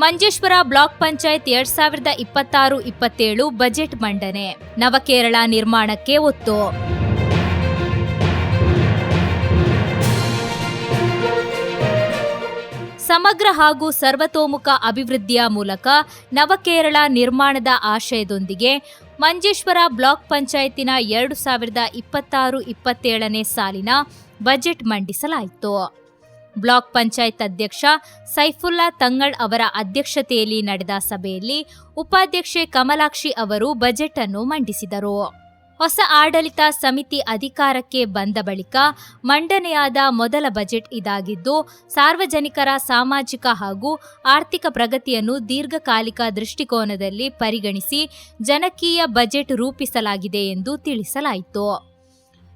Manjeshwar block panchayat 2026-27 budget ಮಂಡನೆ. ನವಕೇರಳ ನಿರ್ಮಾಣಕ್ಕೆ ಒತ್ತು. ಸಮಗ್ರ ಹಾಗೂ ಸರ್ವತೋಮುಖ ಅಭಿವೃದ್ಧಿಯ ಮೂಲಕ ನವಕೇರಳ ನಿರ್ಮಾಣದ ಆಶಯದೊಂದಿಗೆ ಮಂಜೇಶ್ವರ ಬ್ಲಾಕ್ ಪಂಚಾಯತಿನ 2026-27 ಸಾಲಿನ ಬಜೆಟ್ ಮಂಡಿಸಲಾಯಿತು. ಬ್ಲಾಕ್ ಪಂಚಾಯತ್ ಅಧ್ಯಕ್ಷ ಸೈಫುಲ್ಲಾ ತಂಗಳ್ ಅವರ ಅಧ್ಯಕ್ಷತೆಯಲ್ಲಿ ನಡೆದ ಸಭೆಯಲ್ಲಿ ಉಪಾಧ್ಯಕ್ಷೆ ಕಮಲಾಕ್ಷಿ ಅವರು ಬಜೆಟ್ ಅನ್ನು ಮಂಡಿಸಿದರು. ಹೊಸ ಆಡಳಿತ ಸಮಿತಿ ಅಧಿಕಾರಕ್ಕೆ ಬಂದ ಬಳಿಕ ಮಂಡನೆಯಾದ ಮೊದಲ ಬಜೆಟ್ ಇದಾಗಿದ್ದು, ಸಾರ್ವಜನಿಕರ ಸಾಮಾಜಿಕ ಹಾಗೂ ಆರ್ಥಿಕ ಪ್ರಗತಿಯನ್ನು ದೀರ್ಘಕಾಲಿಕ ದೃಷ್ಟಿಕೋನದಲ್ಲಿ ಪರಿಗಣಿಸಿ ಜನಕೀಯ ಬಜೆಟ್ ರೂಪಿಸಲಾಗಿದೆ ಎಂದು ತಿಳಿಸಲಾಯಿತು.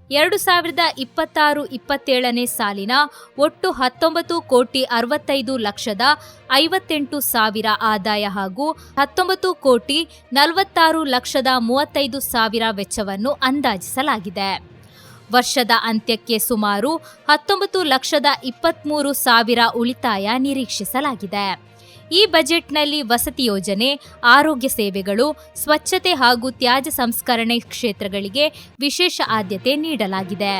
2026-27 ಸಾಲಿನ ಒಟ್ಟು 19,65,58,000 ಆದಾಯ ಹಾಗೂ 19,46,35,000 ವೆಚ್ಚವನ್ನು ಅಂದಾಜಿಸಲಾಗಿದೆ. ವರ್ಷದ ಅಂತ್ಯಕ್ಕೆ ಸುಮಾರು 19,23,000 ಉಳಿತಾಯ ನಿರೀಕ್ಷಿಸಲಾಗಿದೆ. ಈ ಬಜೆಟ್ನಲ್ಲಿ ವಸತಿ ಯೋಜನೆ, ಆರೋಗ್ಯ ಸೇವೆಗಳು, ಸ್ವಚ್ಛತೆ ಹಾಗೂ ತ್ಯಾಜ್ಯ ಸಂಸ್ಕರಣೆ ಕ್ಷೇತ್ರಗಳಿಗೆ ವಿಶೇಷ ಆದ್ಯತೆ ನೀಡಲಾಗಿದೆ.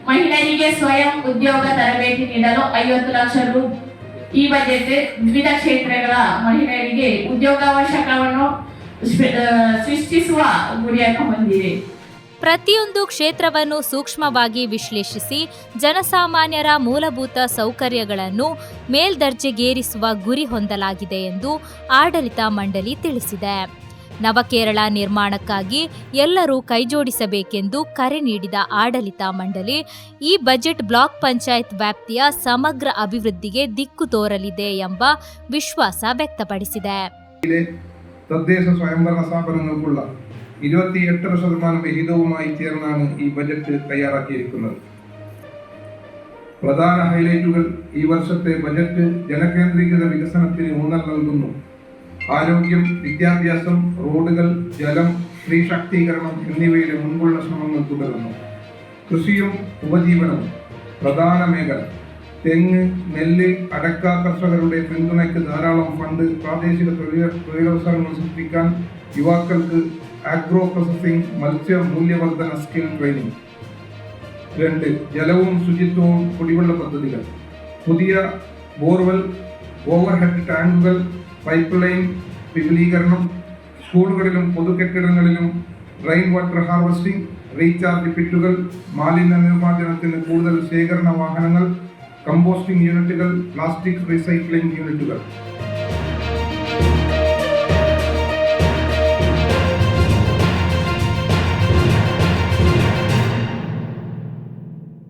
ಮಹಿಳೆಯರಿಗೆ ಸ್ವಯಂ ಉದ್ಯೋಗ ತರಬೇತಿ ನೀಡಲು 50 ಲಕ್ಷ ರು. ಈ ಬಜೆಟ್ ವಿವಿಧ ಕ್ಷೇತ್ರಗಳ ಮಹಿಳೆಯರಿಗೆ ಉದ್ಯೋಗಾವಕಾಶವನ್ನು ಸೃಷ್ಟಿಸುವ ಗುರಿಯನ್ನು ಹೊಂದಿದೆ. ಪ್ರತಿಯೊಂದು ಕ್ಷೇತ್ರವನ್ನು ಸೂಕ್ಷ್ಮವಾಗಿ ವಿಶ್ಲೇಷಿಸಿ ಜನಸಾಮಾನ್ಯರ ಮೂಲಭೂತ ಸೌಕರ್ಯಗಳನ್ನು ಮೇಲ್ದರ್ಜೆಗೇರಿಸುವ ಗುರಿ ಹೊಂದಲಾಗಿದೆ ಎಂದು ಆಡಳಿತ ಮಂಡಳಿ ತಿಳಿಸಿದೆ. ನವಕೇರಳ ನಿರ್ಮಾಣಕ್ಕಾಗಿ ಎಲ್ಲರೂ ಕೈಜೋಡಿಸಬೇಕೆಂದು ಕರೆ ನೀಡಿದ ಆಡಳಿತ ಮಂಡಳಿ ಈ ಬಜೆಟ್ ಬ್ಲಾಕ್ ಪಂಚಾಯತ್ ವ್ಯಾಪ್ತಿಯ ಸಮಗ್ರ ಅಭಿವೃದ್ಧಿಗೆ ದಿಕ್ಕು ತೋರಲಿದೆ ಎಂಬ ವಿಶ್ವಾಸ ವ್ಯಕ್ತಪಡಿಸಿದೆ. തദ്ദേശ സ്വയംഭരണ സ്ഥാപനങ്ങൾക്കുള്ള 28% വിഹിതവുമായി ചേർന്നാണ് ഈ ബജറ്റ് തയ്യാറാക്കിയിരിക്കുന്നത്. പ്രധാന ഹൈലൈറ്റുകൾ: ഈ വർഷത്തെ ബജറ്റ് ജനകേന്ദ്രീകൃത വികസനത്തിന് ഊന്നൽ നൽകുന്നു. ആരോഗ്യം, വിദ്യാഭ്യാസം, റോഡുകൾ, ജലം, സ്ത്രീ ശാക്തീകരണം എന്നിവയിലെ മുൻപുള്ള ശ്രമങ്ങൾ തുടരുന്നു. കൃഷിയും ഉപജീവനവും പ്രധാന മേഖല. തെങ്ങ്, നെല്ല്, അടക്ക കർഷകരുടെ പിന്തുണയ്ക്ക് ധാരാളം ഫണ്ട്. പ്രാദേശിക തൊഴിലവസരങ്ങൾ സൃഷ്ടിക്കാൻ യുവാക്കൾക്ക് ആഗ്രോ പ്രോസസിംഗ്, മത്സ്യ മൂല്യവർദ്ധന സ്കിൽ ട്രെയിനിങ്. 2. ജലവും ശുചിത്വവും കുടിവെള്ള പദ്ധതികൾ. പുതിയ ബോർവെൽ, ഓവർഹെഡ് ടാങ്കുകൾ, പൈപ്പ് ലൈൻ വിപുലീകരണം. സ്കൂളുകളിലും പൊതുകെട്ടിടങ്ങളിലും റെയിൻ വാട്ടർ ഹാർവസ്റ്റിംഗ്, റീചാർജ് പിറ്റുകൾ, മാലിന്യ നിർമ്മാർജ്ജനത്തിന് കൂടുതൽ ശേഖരണ വാഹനങ്ങൾ, കമ്പോസ്റ്റിംഗ് യൂണിറ്റുകൾ, പ്ലാസ്റ്റിക് റീസൈക്ലിംഗ് യൂണിറ്റുകൾ.